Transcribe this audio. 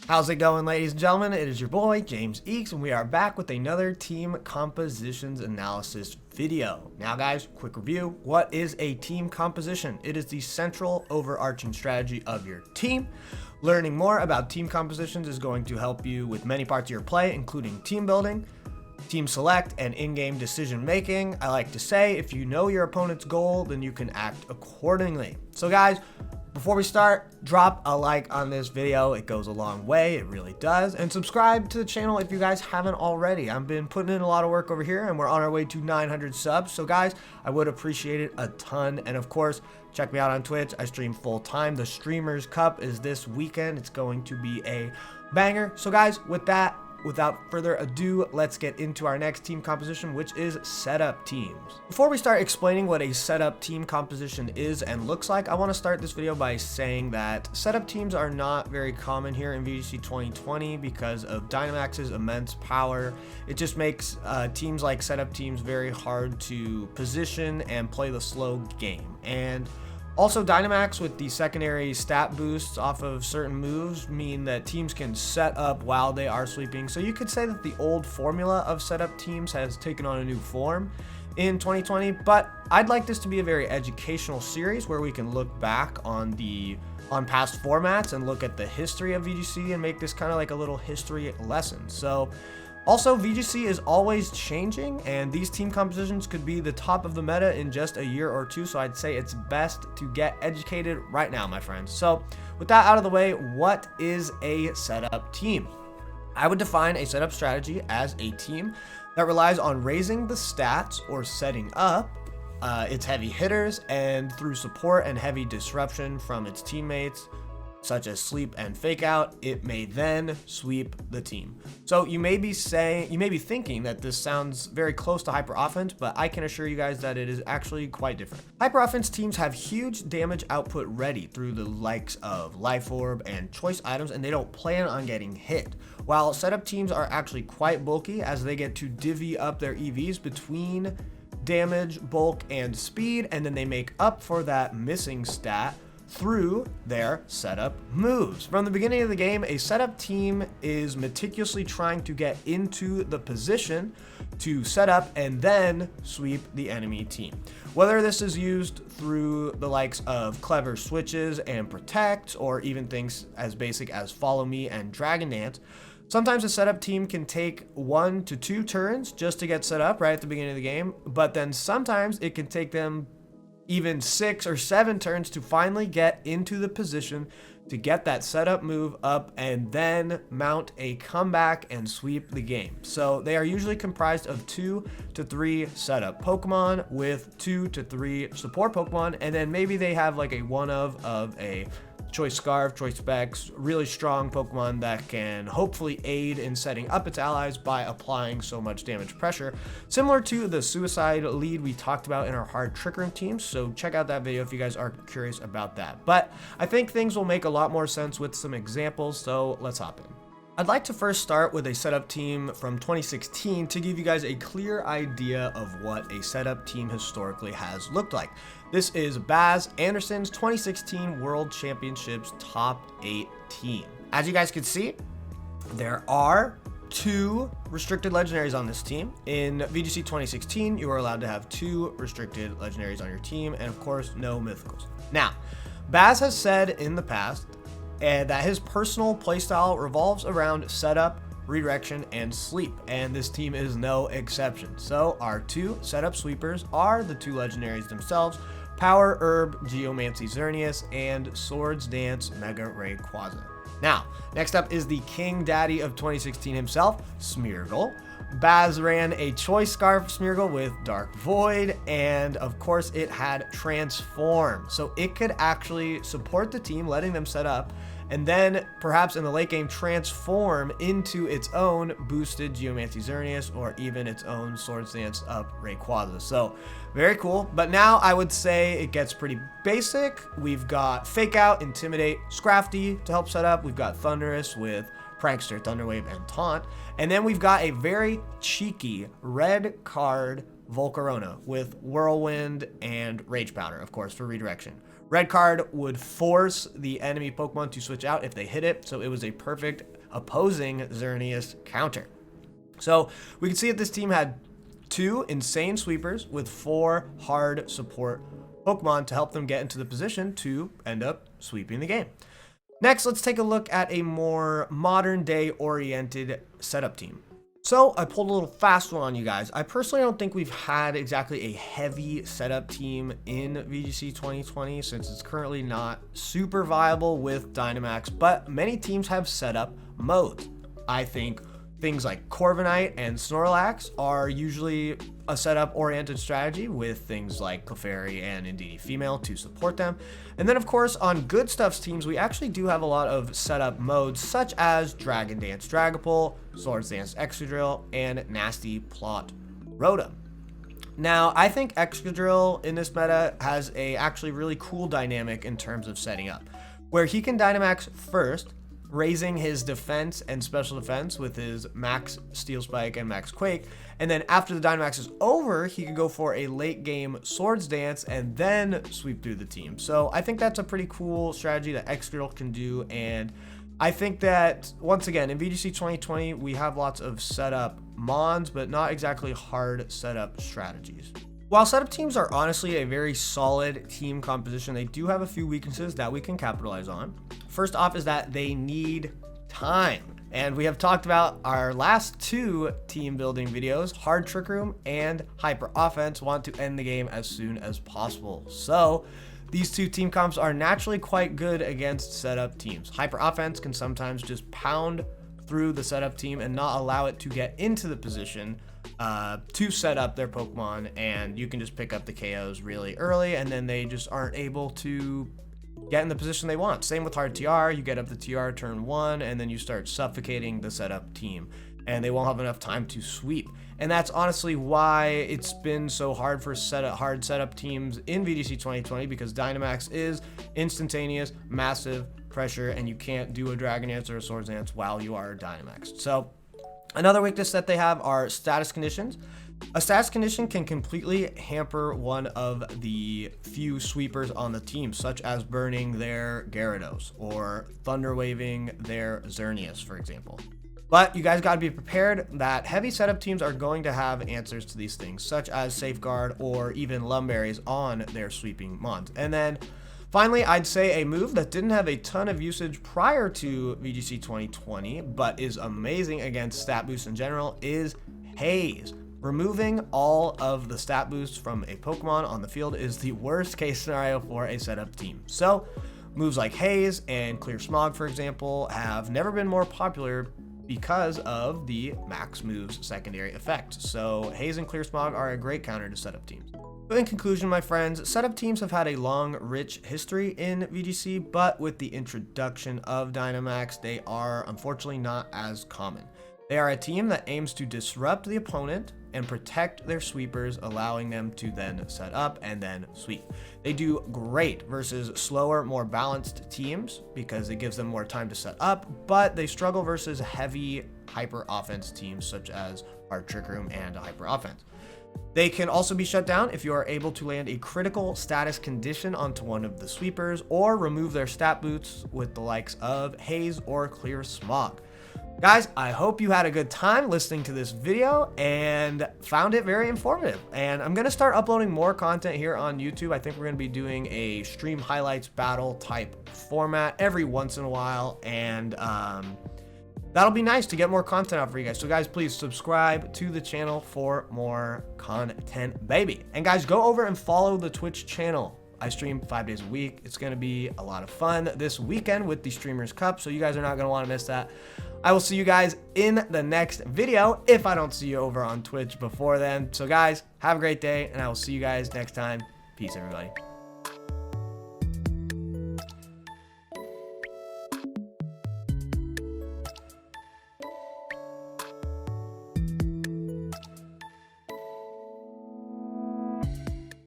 How's it going, ladies and gentlemen? It is your boy, James Eakes, and we are back with another team compositions analysis video. Now guys, quick review. What is a team composition? It is the central overarching strategy of your team. Learning more about team compositions is going to help you with many parts of your play, including team building, team select, and in-game decision making. I like to say, if you know your opponent's goal, then you can act accordingly. So guys, before we start, drop a like on this video. It goes a long way, it really does. And subscribe to the channel if you guys haven't already. I've been putting in a lot of work over here and we're on our way to 900 subs. So guys, I would appreciate it a ton. And of course, check me out on Twitch. I stream full time. The Streamers Cup is this weekend. It's going to be a banger. So guys, with that, without further ado, let's get into our next team composition, which is setup teams. Before we start explaining what a setup team composition is and looks like, I want to start this video by saying that setup teams are not very common here in VGC 2020 because of Dynamax's immense power. It just makes teams like setup teams very hard to position and play the slow game. And also, Dynamax with the secondary stat boosts off of certain moves mean that teams can set up while they are sweeping. So you could say that the old formula of setup teams has taken on a new form in 2020, but I'd like this to be a very educational series where we can look back on past formats and look at the history of VGC and make this kind of like a little history lesson. So also, VGC is always changing, and these team compositions could be the top of the meta in just a year or two, so I'd say it's best to get educated right now, my friends. So with that out of the way, what is a setup team? I would define a setup strategy as a team that relies on raising the stats or setting up its heavy hitters, and through support and heavy disruption from its teammates, such as sleep and fake out, it may then sweep the team. So you may be thinking that this sounds very close to hyper offense, but I can assure you guys that it is actually quite different. Hyper offense teams have huge damage output ready through the likes of life orb and choice items, and they don't plan on getting hit. While setup teams are actually quite bulky as they get to divvy up their EVs between damage, bulk, and speed, and then they make up for that missing stat through their setup moves. From the beginning of the game, a setup team is meticulously trying to get into the position to set up and then sweep the enemy team. Whether this is used through the likes of clever switches and protect, or even things as basic as follow me and dragon dance, sometimes a setup team can take 1 to 2 turns just to get set up right at the beginning of the game, but then sometimes it can take them even 6 or 7 turns to finally get into the position to get that setup move up and then mount a comeback and sweep the game. So they are usually comprised of 2 to 3 setup Pokemon with 2 to 3 support Pokemon, and then maybe they have like a one of a choice Scarf, choice Specs, really strong Pokemon that can hopefully aid in setting up its allies by applying so much damage pressure, similar to the suicide lead we talked about in our hard trick room teams. So check out that video if you guys are curious about that. But I think things will make a lot more sense with some examples, so let's hop in. I'd like to first start with a setup team from 2016 to give you guys a clear idea of what a setup team historically has looked like. This is Baz Anderson's 2016 World Championships Top 8 team. As you guys can see, there are 2 restricted legendaries on this team. In VGC 2016, you are allowed to have 2 restricted legendaries on your team, and of course, no mythicals. Now, Baz has said in the past that his personal playstyle revolves around setup, redirection, and sleep, and this team is no exception. So our 2 setup sweepers are the 2 legendaries themselves, Power Herb Geomancy Xerneas and Swords Dance Mega Rayquaza. Now, next up is the King Daddy of 2016 himself, Smeargle. Baz ran a choice Scarf Smeargle with Dark Void, and of course it had Transform, so it could actually support the team, letting them set up, and then perhaps in the late game transform into its own boosted Geomancy Xerneas or even its own Swords Dance up Rayquaza. So very cool. But now I would say it gets pretty basic. We've got Fake Out, Intimidate, Scrafty to help set up. We've got Thunderous with Prankster, Thunderwave, and Taunt. And then we've got a very cheeky red card Volcarona with Whirlwind and Rage Powder, of course, for redirection. Red card would force the enemy Pokemon to switch out if they hit it, so it was a perfect opposing Xerneas counter. So we can see that this team had 2 insane sweepers with 4 hard support Pokemon to help them get into the position to end up sweeping the game. Next, let's take a look at a more modern day oriented setup team. So I pulled a little fast one on you guys. I personally don't think we've had exactly a heavy setup team in VGC 2020 since it's currently not super viable with Dynamax, but many teams have setup modes. I think things like Corviknight and Snorlax are usually a setup-oriented strategy with things like Clefairy and Indeedee female to support them. And then, of course, on Good Stuff's teams, we actually do have a lot of setup modes such as Dragon Dance Dragapult, Swords Dance Excadrill, and Nasty Plot Rotom. Now, I think Excadrill in this meta has a actually really cool dynamic in terms of setting up, where he can Dynamax first, raising his defense and special defense with his max Steel Spike and max Quake, and then after the Dynamax is over, he can go for a late game Swords Dance and then sweep through the team. So I think that's a pretty cool strategy that Excadrill can do, and I think that once again in VGC 2020 we have lots of setup mons, but not exactly hard setup strategies. While setup teams are honestly a very solid team composition, they do have a few weaknesses that we can capitalize on. First off is that they need time. And we have talked about our last 2 team building videos, Hard Trick Room and Hyper Offense want to end the game as soon as possible. So these 2 team comps are naturally quite good against setup teams. Hyper Offense can sometimes just pound through the setup team and not allow it to get into the position to set up their Pokemon, and you can just pick up the KOs really early and then they just aren't able to get in the position they want. Same with Hard TR, you get up the TR turn 1 and then you start suffocating the setup team and they won't have enough time to sweep. And that's honestly why it's been so hard for hard setup teams in VGC 2020, because Dynamax is instantaneous, massive pressure, and you can't do a Dragon Dance or a Swords Dance while you are Dynamaxed. So another weakness that they have are status conditions. A status condition can completely hamper one of the few sweepers on the team, such as burning their Gyarados or thunder waving their Xerneas, for example. But you guys got to be prepared that heavy setup teams are going to have answers to these things, such as Safeguard or even Lumberries on their sweeping mons. And then finally, I'd say a move that didn't have a ton of usage prior to VGC 2020, but is amazing against stat boosts in general, is Haze. Removing all of the stat boosts from a Pokemon on the field is the worst case scenario for a setup team. So moves like Haze and Clear Smog, for example, have never been more popular because of the max moves secondary effect. So Haze and Clear Smog are a great counter to setup teams. So in conclusion, my friends, setup teams have had a long, rich history in VGC, but with the introduction of Dynamax, they are unfortunately not as common. They are a team that aims to disrupt the opponent and protect their sweepers, allowing them to then set up and then sweep. They do great versus slower, more balanced teams because it gives them more time to set up, but they struggle versus heavy hyper offense teams such as our Trick Room and Hyper Offense. They can also be shut down if you are able to land a critical status condition onto one of the sweepers or remove their stat boosts with the likes of Haze or Clear Smog. Guys, I hope you had a good time listening to this video and found it very informative. And I'm going to start uploading more content here on YouTube. I think we're going to be doing a stream highlights battle type format every once in a while. And that'll be nice to get more content out for you guys. So guys, please subscribe to the channel for more content, baby. And guys, go over and follow the Twitch channel. I stream 5 days a week. It's going to be a lot of fun this weekend with the Streamers Cup, so you guys are not going to want to miss that. I will see you guys in the next video if I don't see you over on Twitch before then. So guys, have a great day, and I will see you guys next time. Peace, everybody.